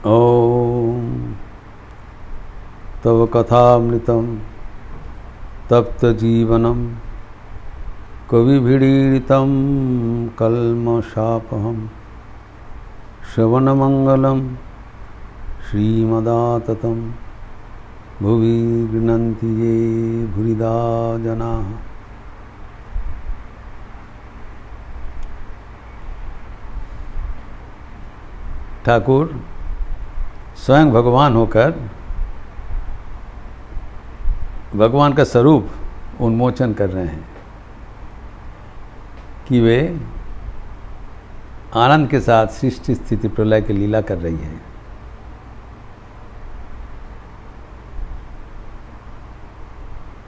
ॐ तव कथामृतं तप्तजीवनं कविभिडीडितं कल्मषापहं श्रवणमङ्गलं श्रीमदाततं भुवि गृह्णन्ति ये भूरिदा जनाः। ठाकुर स्वयं भगवान होकर भगवान का स्वरूप उन्मोचन कर रहे हैं कि वे आनंद के साथ सृष्टि स्थिति प्रलय की लीला कर रही है।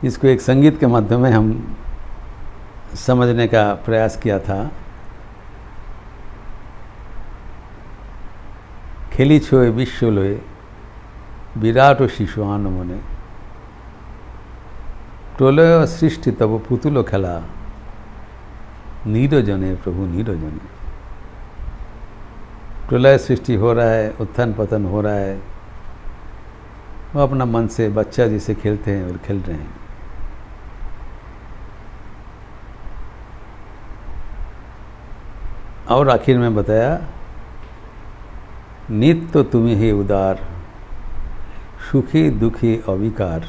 इसको एक संगीत के माध्यम में हम समझने का प्रयास किया था। खेली छोए विश्व लोए विराट शिशुआन मने प्रलय सृष्टि तब पुतुलो खेला नीरजने प्रभु नीरजने। प्रलय सृष्टि हो रहा है, उत्थान पतन हो रहा है, वो अपना मन से बच्चा जिसे खेलते हैं और खेल रहे हैं। और आखिर में बताया नित्य तुम्हें ही उदार सुखी दुखी अविकार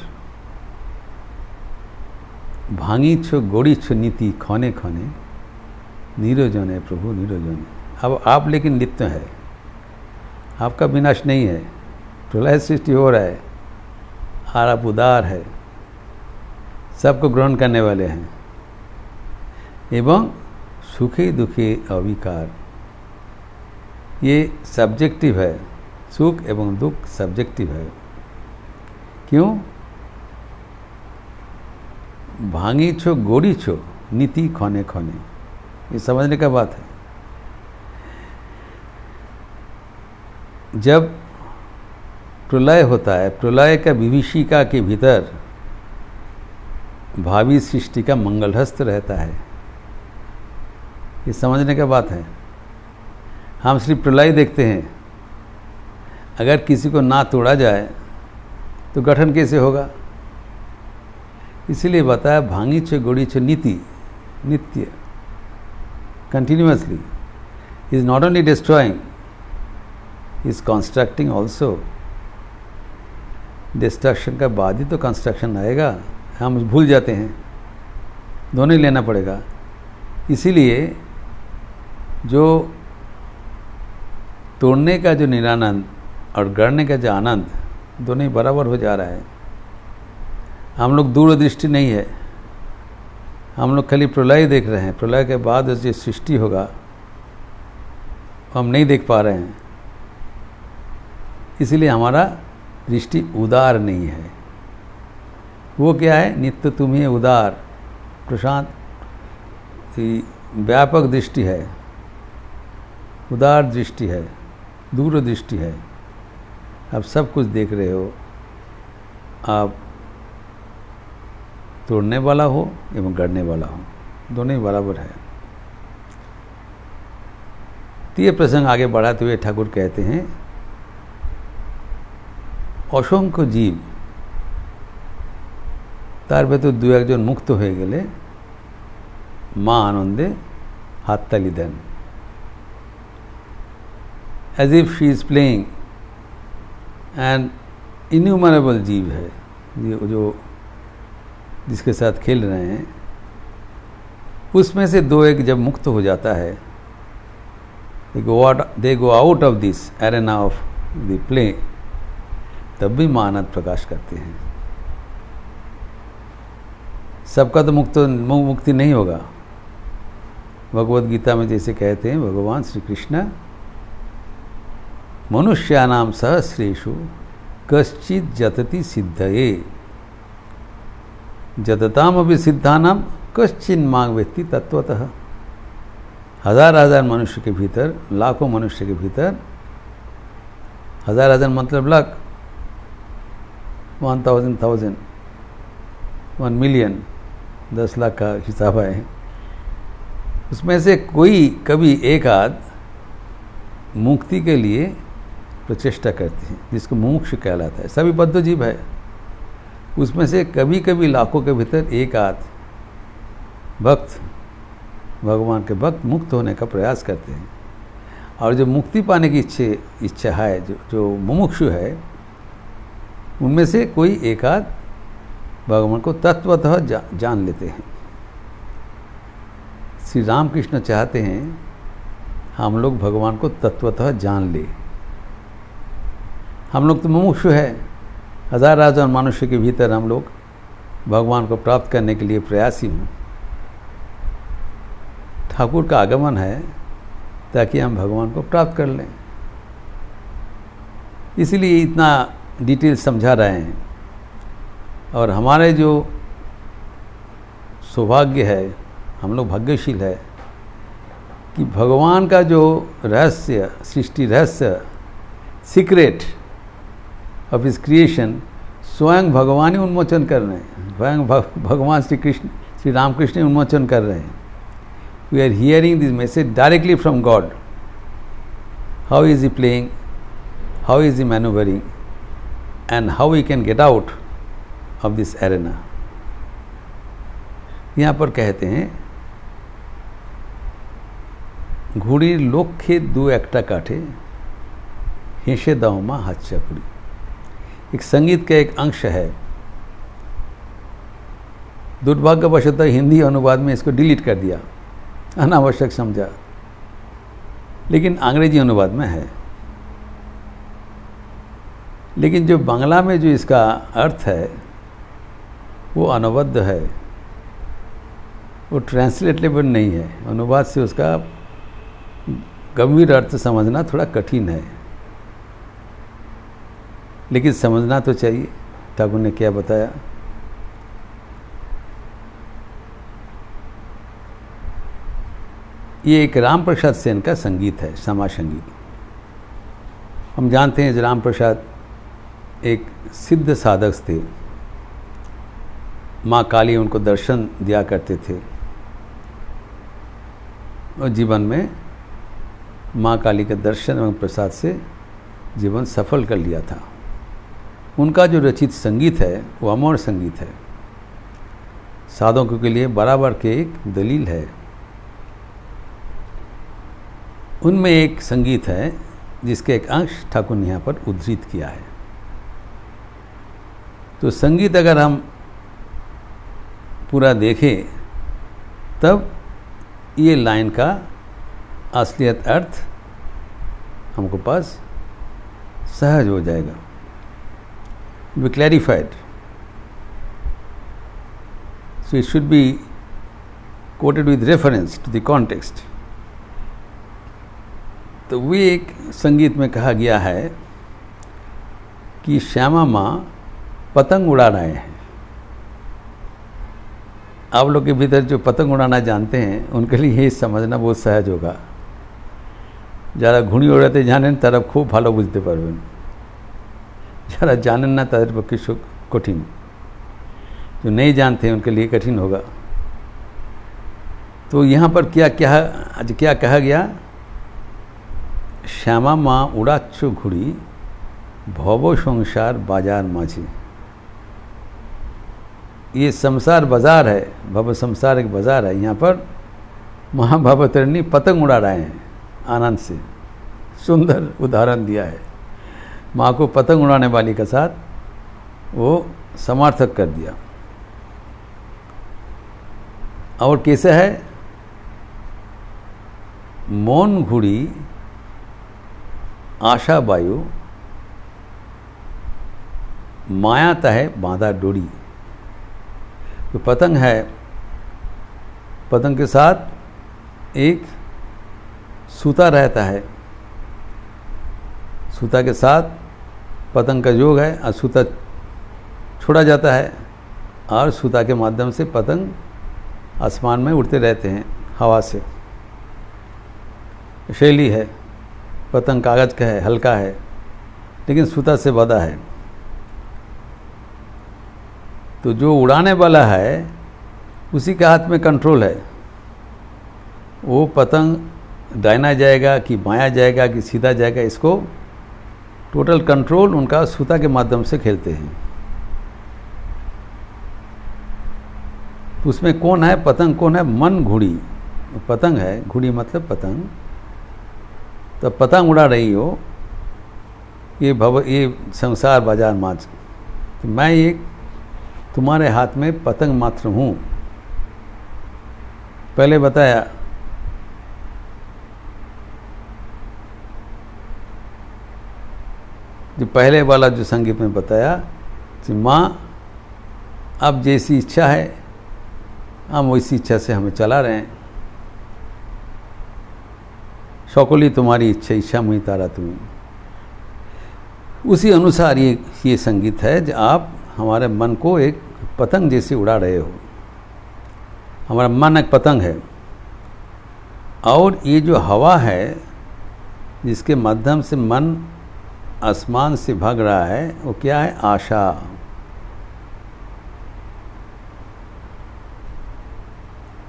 भांगी छो गोड़ी छो नीति खने खने नीरजने प्रभु नीरजने। अब आप लेकिन नित्य है, आपका विनाश नहीं है। प्रलय सृष्टि हो रहा है और आप उदार है, सबको ग्रहण करने वाले हैं एवं सुखी दुखी अविकार। ये सब्जेक्टिव है, सुख एवं दुख सब्जेक्टिव है। क्यों? भांगी छो गोड़ी छो नीति खने खने, ये समझने का बात है। जब प्रलय होता है, प्रलय का विभीषिका के भीतर भावी सृष्टि का मंगलहस्त रहता है, ये समझने का बात है। हम सिर्फ प्रलय देखते हैं, अगर किसी को ना तोड़ा जाए तो गठन कैसे होगा? इसीलिए बताया भांगी छो गोड़ी छो नीति, नित्य continuously is not only destroying, is constructing also. Destruction का बाद ही तो कंस्ट्रक्शन आएगा, हम भूल जाते हैं, दोनों ही लेना पड़ेगा। इसीलिए जो तोड़ने का जो निरानंद और गढ़ने का जो आनंद दोनों ही बराबर हो जा रहा है। हम लोग दूरदृष्टि नहीं है, हम लोग खाली प्रलय देख रहे हैं। प्रलय के बाद जो सृष्टि होगा हम नहीं देख पा रहे हैं, इसीलिए हमारा दृष्टि उदार नहीं है। वो क्या है? नित्य तुम्हें उदार प्रशांत व्यापक दृष्टि है, उदार दृष्टि है, दूरदृष्टि है। आप सब कुछ देख रहे हो, आप तोड़ने वाला हो एवं गढ़ने वाला हो, दोनों ही बराबर है। तो ये प्रसंग आगे बढ़ाते हुए ठाकुर कहते हैं असंख्य जीव तार भीतर दु एकजन मुक्त हो गेले मा आनंदे हातताली देन, as if she is playing. And innumerable जीव है ये जो जिसके साथ खेल रहे हैं, उसमें से दो एक जब मुक्त हो जाता है, they go out of this arena of the play, तब भी मां आनंद प्रकाश करते हैं। सबका तो मुक्ति नहीं होगा। भगवद गीता में जैसे कहते हैं भगवान श्री कृष्ण मनुष्यानाम सहस्रेषु कश्चित जतति सिद्धये जतताम अभी सिद्धानाम कश्चिन मांग व्यक्ति तत्वतः। हजार हजार मनुष्य के भीतर, लाखों मनुष्य के भीतर, हजार हजार मतलब लाख, 1000 1 मिलियन, 10 लाख का हिसाब है। उसमें से कोई कभी एक आध मुक्ति के लिए प्रचेष्टा करते हैं, जिसको मुमुक्षु कहलाता है। सभी बद्ध जीव है, उसमें से कभी कभी लाखों के भीतर एक आध भक्त, भगवान के भक्त मुक्त होने का प्रयास करते हैं। और जो मुक्ति पाने की इच्छा है, जो मुमुक्षु है, उनमें से कोई एक आध भगवान को तत्वतः जान लेते हैं। श्री रामकृष्ण चाहते हैं हम लोग भगवान को तत्वतः जान ले। हम लोग तो मुमुक्षु है, हजार मनुष्य के भीतर हम लोग भगवान को प्राप्त करने के लिए प्रयासी हूँ। ठाकुर का आगमन है ताकि हम भगवान को प्राप्त कर लें, इसलिए इतना डिटेल समझा रहे हैं। और हमारे जो सौभाग्य है, हम लोग भाग्यशील है कि भगवान का जो रहस्य, सृष्टि रहस्य, सीक्रेट ऑफ हिज क्रिएशन स्वयं भगवान ही उन्मोचन कर रहे हैं। स्वयं भगवान श्री कृष्ण, श्री रामकृष्ण उन्मोचन कर रहे हैं। We are hearing this message directly from God. How is he playing, how is he manoeuvring, and how we can get out of this arena. यहाँ पर कहते हैं, घुड़ीर लक्ष्ये दो एकटा काठे हेसे दाओ मा हाथ चापुड़ी। एक संगीत का एक अंश है, दुर्भाग्यवशतः हिंदी अनुवाद में इसको डिलीट कर दिया, अनावश्यक समझा, लेकिन अंग्रेजी अनुवाद में है। लेकिन जो बांग्ला में जो इसका अर्थ है वो अनवद्य है, वो ट्रांसलेटेबल नहीं है। अनुवाद से उसका गंभीर अर्थ समझना थोड़ा कठिन है, लेकिन समझना तो चाहिए। ठाकुर ने क्या बताया, ये एक राम प्रसाद सेन का संगीत है, श्यामा संगीत। हम जानते हैं राम प्रसाद एक सिद्ध साधक थे, माँ काली उनको दर्शन दिया करते थे और जीवन में माँ काली के दर्शन एवं प्रसाद से जीवन सफल कर लिया था। उनका जो रचित संगीत है वो अमर संगीत है, साधकों के लिए बराबर के एक दलील है। उनमें एक संगीत है जिसके एक अंश ठाकुर ने यहाँ पर उद्धृत किया है। तो संगीत अगर हम पूरा देखें तब ये लाइन का असलियत अर्थ हमको पास सहज हो जाएगा, be clarified. So it should be quoted with reference to the context. तो वे एक संगीत में कहा गया है कि श्यामा माँ पतंग उड़ा रहे हैं। आप लोग के भीतर जो पतंग उड़ाना जानते हैं उनके लिए ये समझना बहुत सहज होगा। যারা ঘুড়ি ওড়াতে জানেন তারা খুব ভালো বুঝতে পারবেন, যারা জানেন না তাদের পক্ষে कठिन, जो नहीं जानते हैं उनके लिए कठिन होगा। तो यहाँ पर क्या कहा गया, श्यामा माँ उड़ाच्छ घुड़ी भव संसार बाजार माझी। ये संसार बाजार है, भव संसार एक बाजार है। यहाँ पर महाभवतरणी पतंग उड़ा रहे हैं आनंद से। सुंदर उदाहरण दिया है, माँ को पतंग उड़ाने वाली के साथ वो समर्थक कर दिया। और कैसे है, मौन घुड़ी आशा वायु माया तहे बांधा डोरी। तो पतंग है, पतंग के साथ एक सूता रहता है, सूता के साथ पतंग का योग है और सूता छोड़ा जाता है और सूता के माध्यम से पतंग आसमान में उड़ते रहते हैं हवा से। शैली है, पतंग कागज़ का है, हल्का है, लेकिन सूता से बंधा है। तो जो उड़ाने वाला है उसी के हाथ में कंट्रोल है। वो पतंग दाहिना जाएगा कि बायां जाएगा कि सीधा जाएगा, इसको टोटल कंट्रोल उनका सूता के माध्यम से खेलते हैं। तो उसमें कौन है पतंग, कौन है मन, घुड़ी। पतंग है, घुड़ी मतलब पतंग। तो पतंग उड़ा रही हो, ये संसार बाजार माच। तो मैं एक तुम्हारे हाथ में पतंग मात्र हूँ। पहले बताया जो पहले वाला जो संगीत में बताया कि माँ अब जैसी इच्छा है हम वैसी इच्छा से हमें चला रहे हैं। सकली तुम्हारी इच्छा, इच्छा मुई तारा तुम्हें। उसी अनुसार ये संगीत है जो आप हमारे मन को एक पतंग जैसे उड़ा रहे हो। हमारा मन एक पतंग है और ये जो हवा है जिसके माध्यम से मन आसमान से भाग रहा है वो क्या है, आशा।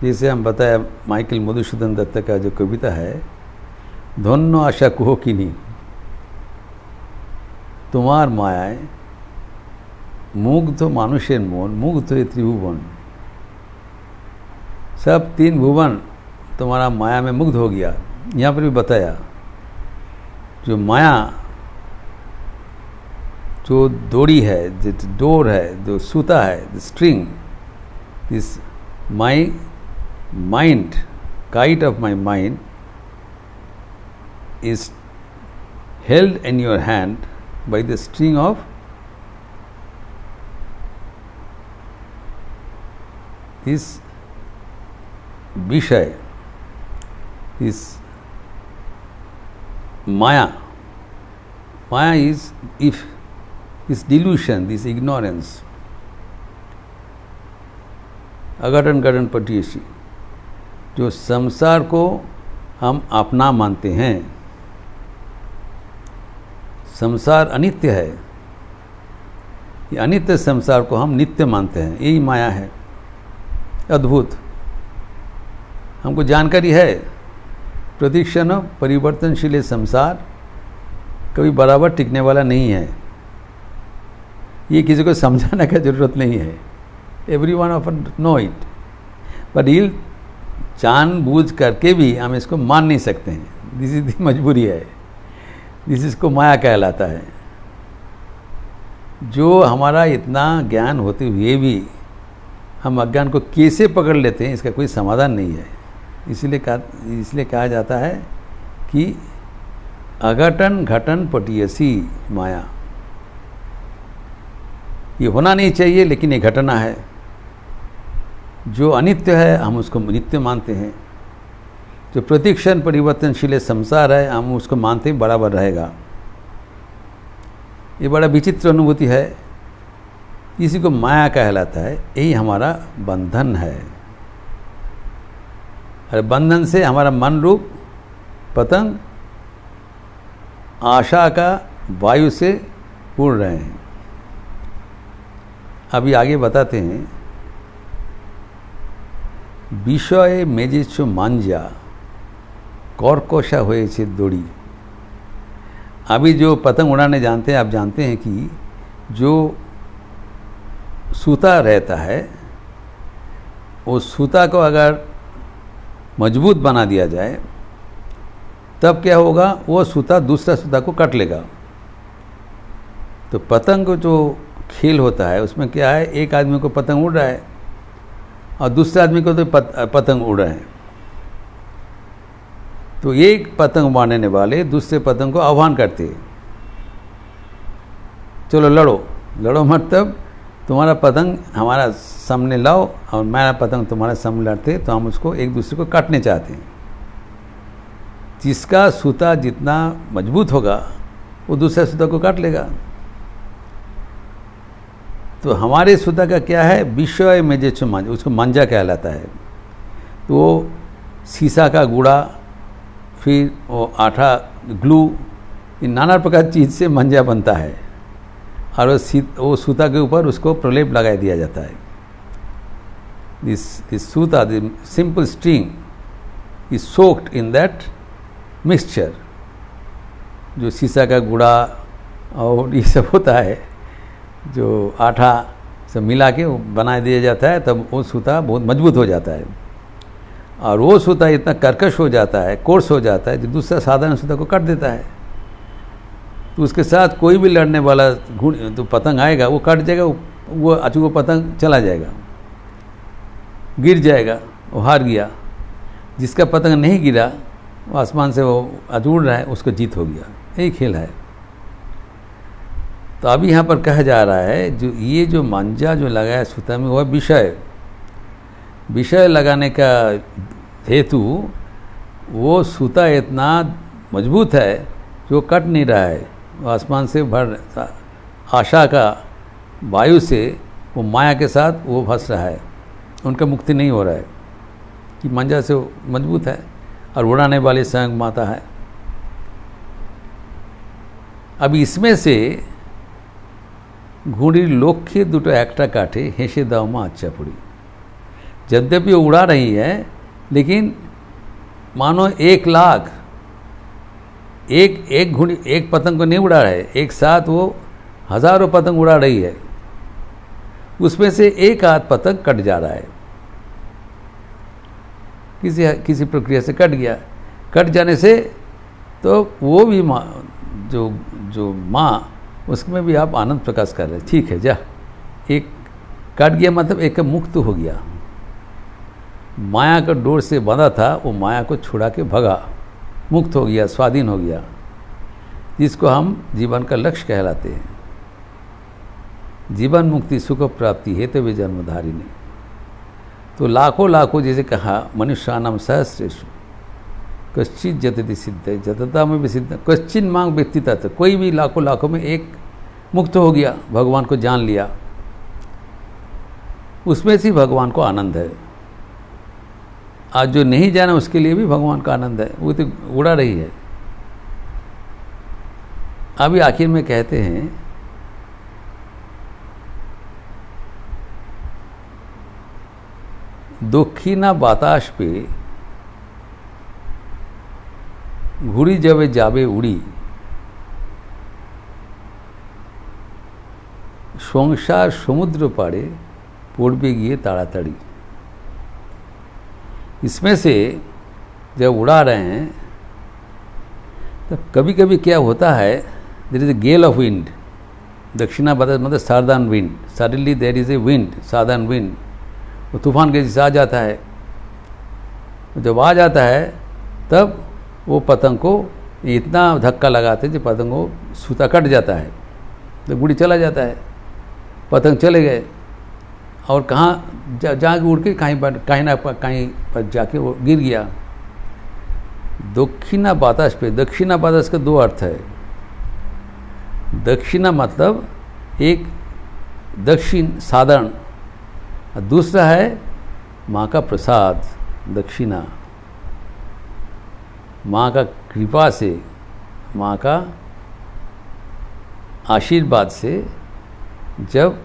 जैसे हम बताया माइकल मधुसूदन दत्त का जो कविता है, धन्य आशा कुहो किनी तुम्हार मायाय मुग्ध मानुषेर मन, मुग्ध ये त्रिभुवन। सब तीन भुवन तुम्हारा माया में मुग्ध हो गया। यहाँ पर भी बताया जो माया, जो डोरी है, जो डोर है, जो सूता है, the string, this my mind, kite of my mind is held in your hand by the string of this Vishay, this Maya. Maya is if this delusion, this ignorance, अघटन घटन पटियसी, जो संसार को हम अपना मानते हैं। संसार अनित्य है, ये अनित्य संसार को हम नित्य मानते हैं। यही माया है, अद्भुत। हमको जानकारी है प्रतिक्षण परिवर्तनशील संसार कभी बराबर टिकने वाला नहीं है। ये किसी को समझाने का जरूरत नहीं है, everyone of know it, but ये जानबूझ करके भी हम इसको मान नहीं सकते हैं। दिस इज दी मजबूरी है, दिस इसको माया कहलाता है। जो हमारा इतना ज्ञान होते हुए भी हम अज्ञान को कैसे पकड़ लेते हैं इसका कोई समाधान नहीं है। इसलिए कहा जाता है कि अघटन घटन पटियसी माया। ये होना नहीं चाहिए लेकिन ये घटना है। जो अनित्य है हम उसको नित्य मानते हैं, जो प्रतिक्षण परिवर्तनशील संसार है हम उसको मानते हैं बराबर रहेगा। ये बड़ा विचित्र अनुभूति है, इसी को माया कहलाता है। यही हमारा बंधन है, और बंधन से हमारा मन रूप पतंग आशा का वायु से उड़ रहे हैं। अभी आगे बताते हैं, বিষয়ে মেজেছ মাঞ্জা কর্কশা হয়েছে দড়ি। अभी जो पतंग उड़ाने जानते हैं, आप जानते हैं कि जो सूता रहता है वो सूता को अगर मजबूत बना दिया जाए तब क्या होगा, वो सूता दूसरा सूता को काट लेगा। तो पतंग जो खेल होता है उसमें क्या है, एक आदमी को पतंग उड़ रहा है और दूसरे आदमी को तो पतंग उड़ रहे हैं। तो एक पतंग मारने वाले दूसरे पतंग को आह्वान करते हैं, चलो लड़ो। लड़ो मतलब तुम्हारा पतंग हमारा सामने लाओ और मेरा पतंग तुम्हारा सामने लड़ते, तो हम उसको एक दूसरे को काटने चाहते हैं। जिसका सूता जितना मजबूत होगा वो दूसरे सूता को काट लेगा। तो हमारे सूता का क्या है, विषय में जो मांझा, उसको मांझा कहलाता है। तो वो शीशा का गुड़ा, फिर वो आटा, ग्लू, इन नाना प्रकार चीज़ से मांझा बनता है और वो सूता के ऊपर उसको प्रलेप लगा दिया जाता है। दिस सूता, the simple string is soaked in that mixture. जो शीशा का गुड़ा और ये सब होता है जो आटा से मिला के बना दिया जाता है, तब वो सूता बहुत मजबूत हो जाता है। और वो सूता इतना कर्कश हो जाता है, कोर्स हो जाता है, जो दूसरा साधारण सूता को काट देता है। तो उसके साथ कोई भी लड़ने वाला तो पतंग आएगा, वो काट जाएगा, वो पतंग चला जाएगा, गिर जाएगा, वो हार गया। जिसका पतंग नहीं गिरा, वो आसमान से वो उड़ रहा है, उसको जीत हो गया। यही खेल है। तो अभी यहाँ पर कहा जा रहा है जो ये जो मांझा जो लगाया सूता में, वह विषय लगाने का हेतु वो सूता इतना मजबूत है जो कट नहीं रहा है। वो आसमान से भर आशा का वायु से वो माया के साथ वो फंस रहा है, उनका मुक्ति नहीं हो रहा है कि मांझा से वो मजबूत है और उड़ाने वाली स्वयं माता है। अब इसमें से घुड़ी लक्ष्य दुटो एकटा काटे हेसे दाओ मा अच्छा पुड़ी। यद्यपि वो उड़ा रही है, लेकिन मानो 1,00,000 एक घुड़ी एक पतंग को नहीं उड़ा रहा है, एक साथ वो हजारों पतंग उड़ा रही है। उसमें से एक आध पतंग कट जा रहा है, किसी प्रक्रिया से कट गया। कट जाने से तो वो भी माँ जो माँ, उसमें भी आप आनंद प्रकाश कर रहे हैं। ठीक है, जा एक कट गया, मतलब एक मुक्त हो गया। माया का डोर से बंधा था, वो माया को छुड़ा के भगा, मुक्त हो गया, स्वाधीन हो गया, जिसको हम जीवन का लक्ष्य कहलाते हैं। जीवन मुक्ति सुख प्राप्ति हेतु वे जन्मधारिणी। तो लाखों जैसे कहा, मनुष्यानाम सहस्रेषु कश्चित जतति सिद्ध, जतता में भी सिद्ध कश्चिन मांग व्यक्ति तत्व। कोई भी लाखों में एक मुक्त हो गया, भगवान को जान लिया, उसमें से भगवान को आनंद है। आज जो नहीं जाना उसके लिए भी भगवान का आनंद है, वो तो उड़ा रही है। अभी आखिर में कहते हैं, दक्षिणा बातास पे घुड़ी जब जाबे उड़ी, संसार समुद्र पाड़े पड़बे गिए ताड़ाताड़ी। इसमें से जब उड़ा रहे हैं, तब कभी कभी क्या होता है, there is a gale of wind. दक्षिणा बातास मतलब southern wind. Suddenly there is a wind, southern wind, वो तूफान के जैसे आ जाता है। जब आ जाता है, तब वो पतंग को इतना धक्का लगाते हैं जो पतंग को सूता कट जाता है, तो गुड़ी चला जाता है, पतंग चले गए। और कहाँ जाके उड़ के कहीं पर जाके वो गिर गया। दक्षिणा बातास पे, दक्षिणा बातास का दो अर्थ है। दक्षिणा मतलब एक दक्षिण साधारण, दूसरा है माँ का प्रसाद। दक्षिणा माँ का कृपा से, माँ का आशीर्वाद से जब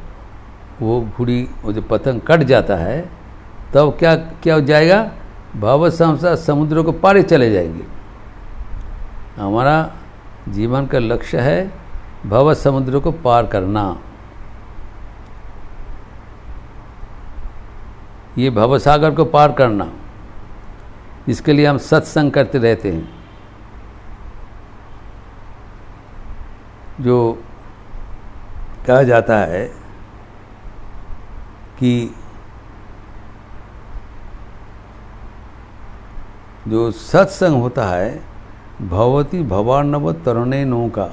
वो घुड़ी, वो जो पतंग कट जाता है, तब क्या हो जाएगा, भव संसार समुद्रों को पारे चले जाएंगे। हमारा जीवन का लक्ष्य है भव समुद्र को पार करना। ये भवसागर को पार करना, इसके लिए हम सत्संग करते रहते हैं। जो कहा जाता है कि जो सत्संग होता है, भवती भवार्णव तरुणे नौका,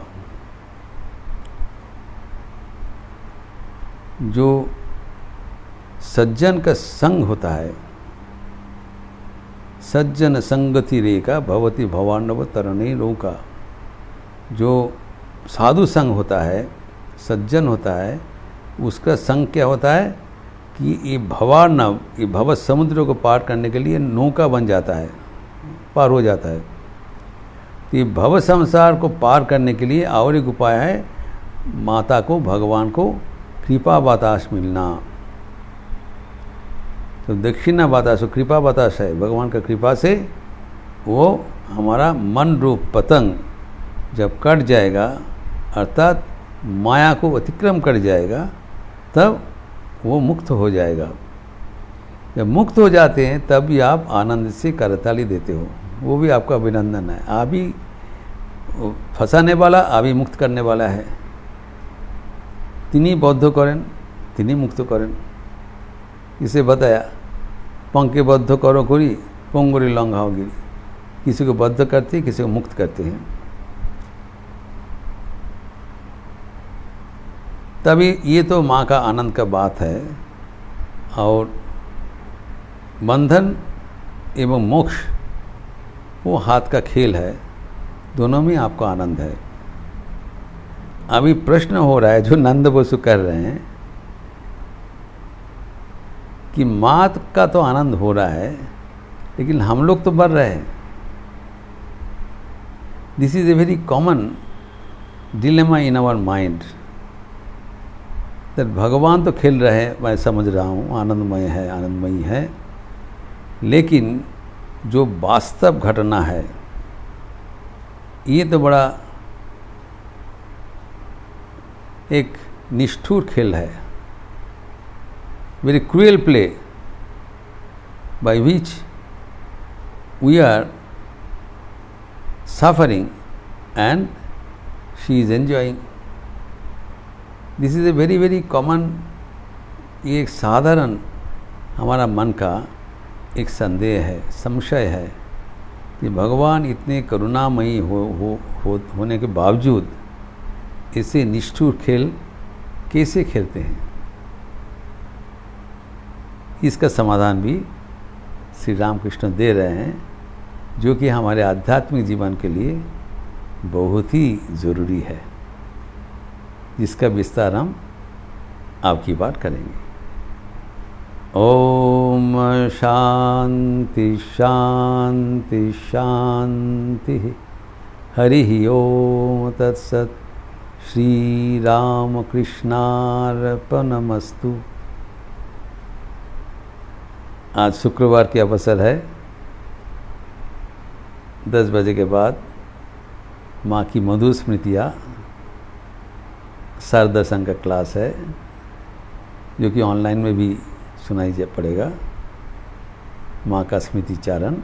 जो सज्जन का संग होता है, सज्जन संगति रेखा भवती भवार्णव तरुणे नौका, जो साधु संग होता है, सज्जन होता है, उसका संग क्या होता है कि ये भवार्णव, ये भव समुद्र को पार करने के लिए नौका बन जाता है, पार हो जाता है। तो ये भव संसार को पार करने के लिए और एक उपाय है, माता को, भगवान को कृपा बतास मिलना। तो दक्षिणा बतास, कृपा बतास है, भगवान का कृपा से वो हमारा मन रूप पतंग जब कट जाएगा अर्थात माया को अतिक्रम कर जाएगा, तब वो मुक्त हो जाएगा। जब मुक्त हो जाते हैं तब भी आप आनंद से करताली देते हो, वो भी आपका अभिनंदन है। आप ही फंसाने वाला, आप ही मुक्त करने वाला है। तिनी बद्ध करें, तिनी मुक्त करें। इसे बताया, पंखे बद्ध करो करी, पंगुरी लंघाओ गिरी। किसी को बद्ध करते, किसी को मुक्त करते हैं। तभी ये तो माँ का आनंद का बात है। और बंधन एवं मोक्ष वो हाथ का खेल है, दोनों में आपका आनंद है। अभी प्रश्न हो रहा है जो नंद बसु कर रहे हैं कि मात का तो आनंद हो रहा है, लेकिन हम लोग तो बढ़ रहे हैं। This is a very common dilemma in our mind. भगवान तो खेल रहे हैं, मैं समझ रहा हूँ, आनंदमय है, आनंदमयी है, लेकिन जो वास्तव घटना है ये तो बड़ा एक निष्ठुर खेल है। Very cruel play by which we are suffering and she is enjoying. This is a very very common, ये एक साधारण हमारा मन का एक संदेह है, संशय है कि भगवान इतने करुणामयी होने के बावजूद इसे निष्ठुर खेल कैसे खेलते हैं। इसका समाधान भी श्री रामकृष्ण दे रहे हैं, जो कि हमारे आध्यात्मिक जीवन के लिए बहुत ही ज़रूरी है, जिसका विस्तार हम आपकी बात करेंगे। ओम शांति शांति शांति। हरि ओम तत्सत। श्री राम कृष्णार्पणमस्तु। आज शुक्रवार के अवसर है, 10 बजे के बाद माँ की मधुर स्मृतियाँ शारदा संघ का क्लास है, जो कि ऑनलाइन में भी सुनाई पड़ेगा। माँ का स्मृति चारण,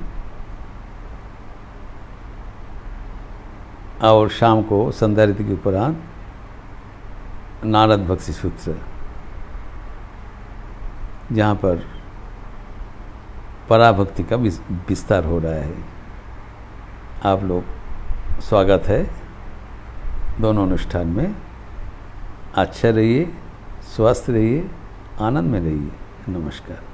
और शाम को संध्या रीति के उपरांत नारद भक्ति सूत्र, जहाँ पर पराभक्ति का विस्तार हो रहा है। आप लोग स्वागत है दोनों अनुष्ठान में। अच्छे रहिए, स्वस्थ रहिए, आनंद में रहिए। नमस्कार।